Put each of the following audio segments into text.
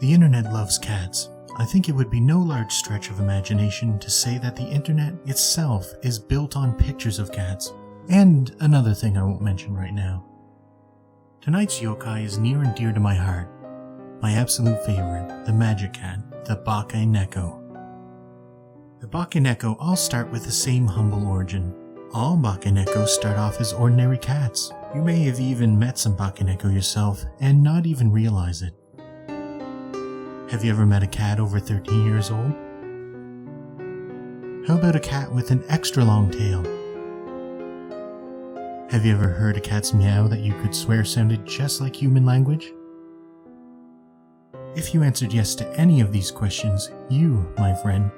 The internet loves cats. I think it would be no large stretch of imagination to say that the internet itself is built on pictures of cats. And another thing I won't mention right now. Tonight's yokai is near and dear to my heart. My absolute favorite, the magic cat, the Bakeneko. The Bakeneko all start with the same humble origin. All Bakeneko start off as ordinary cats. You may have even met some Bakeneko yourself and not even realize it. Have you ever met a cat over 13 years old? How about a cat with an extra long tail? Have you ever heard a cat's meow that you could swear sounded just like human language? If you answered yes to any of these questions, you, my friend,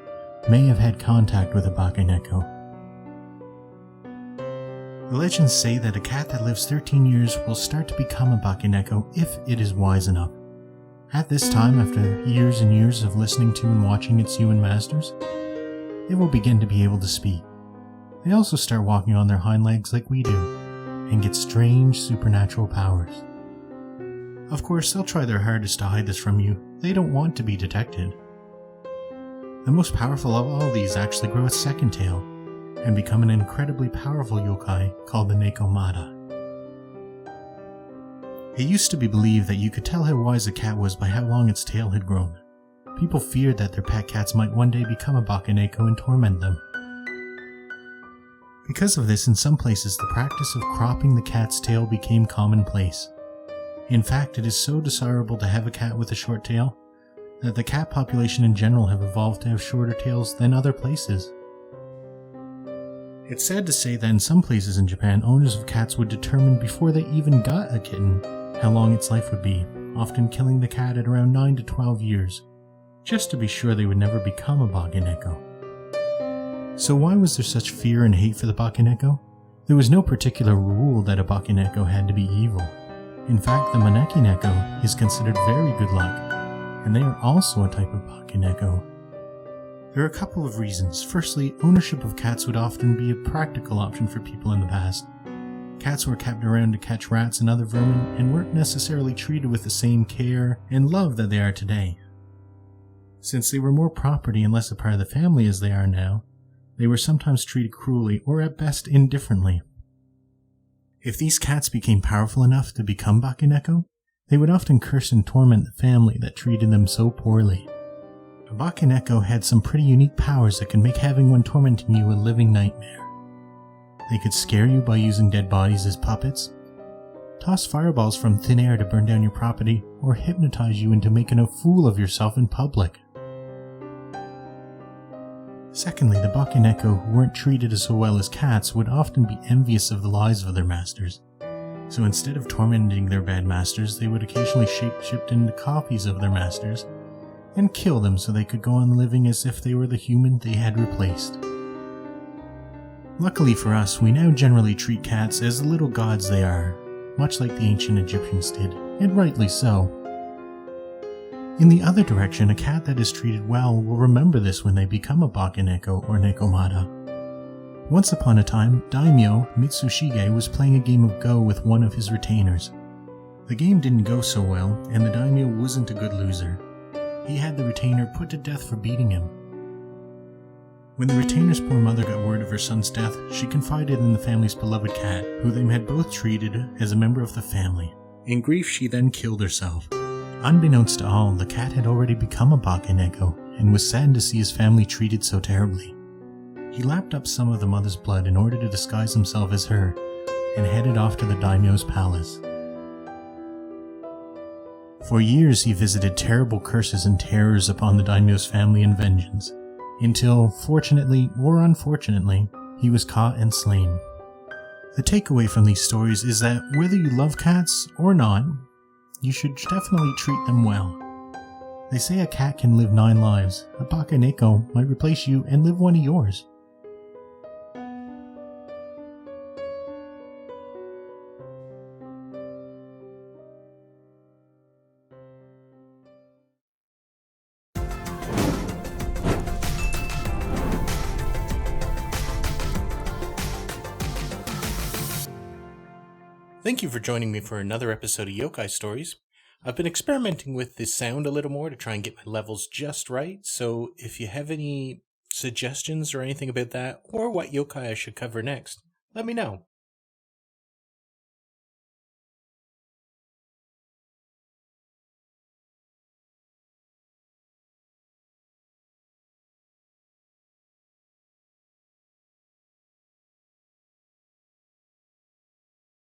may have had contact with a Bakeneko. The legends say that a cat that lives 13 years will start to become a Bakeneko if it is wise enough. At this time, after years and years of listening to and watching its human masters, it will begin to be able to speak. They also start walking on their hind legs like we do, and get strange supernatural powers. Of course, they'll try their hardest to hide this from you. They don't want to be detected. The most powerful of all these actually grow a second tail, and become an incredibly powerful yokai called the Nekomata. It used to be believed that you could tell how wise a cat was by how long its tail had grown. People feared that their pet cats might one day become a Bakeneko and torment them. Because of this, in some places the practice of cropping the cat's tail became commonplace. In fact, it is so desirable to have a cat with a short tail that the cat population in general have evolved to have shorter tails than other places. It's sad to say that in some places in Japan, owners of cats would determine before they even got a kitten how long its life would be, often killing the cat at around 9 to 12 years, just to be sure they would never become a Bakeneko. So why was there such fear and hate for the Bakeneko? There was no particular rule that a Bakeneko had to be evil. In fact, the Manekineko is considered very good luck, and they are also a type of Bakeneko. There are a couple of reasons. Firstly, ownership of cats would often be a practical option for people in the past. Cats were kept around to catch rats and other vermin, and weren't necessarily treated with the same care and love that they are today. Since they were more property and less a part of the family as they are now, they were sometimes treated cruelly or at best indifferently. If these cats became powerful enough to become Bakeneko, they would often curse and torment the family that treated them so poorly. A Bakeneko had some pretty unique powers that could make having one tormenting you a living nightmare. They could scare you by using dead bodies as puppets, toss fireballs from thin air to burn down your property, or hypnotize you into making a fool of yourself in public. Secondly, the Bakeneko who weren't treated as so well as cats would often be envious of the lives of their masters. So instead of tormenting their bad masters, they would occasionally shape-shift into copies of their masters and kill them so they could go on living as if they were the human they had replaced. Luckily for us, we now generally treat cats as the little gods they are, much like the ancient Egyptians did, and rightly so. In the other direction, a cat that is treated well will remember this when they become a Bakeneko or Nekomata. Once upon a time, Daimyo Mitsushige was playing a game of Go with one of his retainers. The game didn't go so well, and the Daimyo wasn't a good loser. He had the retainer put to death for beating him. When the retainer's poor mother got word of her son's death, she confided in the family's beloved cat, who they had both treated as a member of the family. In grief, she then killed herself. Unbeknownst to all, the cat had already become a Bakeneko, and was saddened to see his family treated so terribly. He lapped up some of the mother's blood in order to disguise himself as her, and headed off to the daimyo's palace. For years he visited terrible curses and terrors upon the daimyo's family in vengeance, until, fortunately or unfortunately, he was caught and slain. The takeaway from these stories is that whether you love cats or not, you should definitely treat them well. They say a cat can live 9 lives. A Bakeneko might replace you and live one of yours. Thank you for joining me for another episode of Yokai Stories. I've been experimenting with the sound a little more to try and get my levels just right, so if you have any suggestions or anything about that, or what yokai I should cover next, let me know.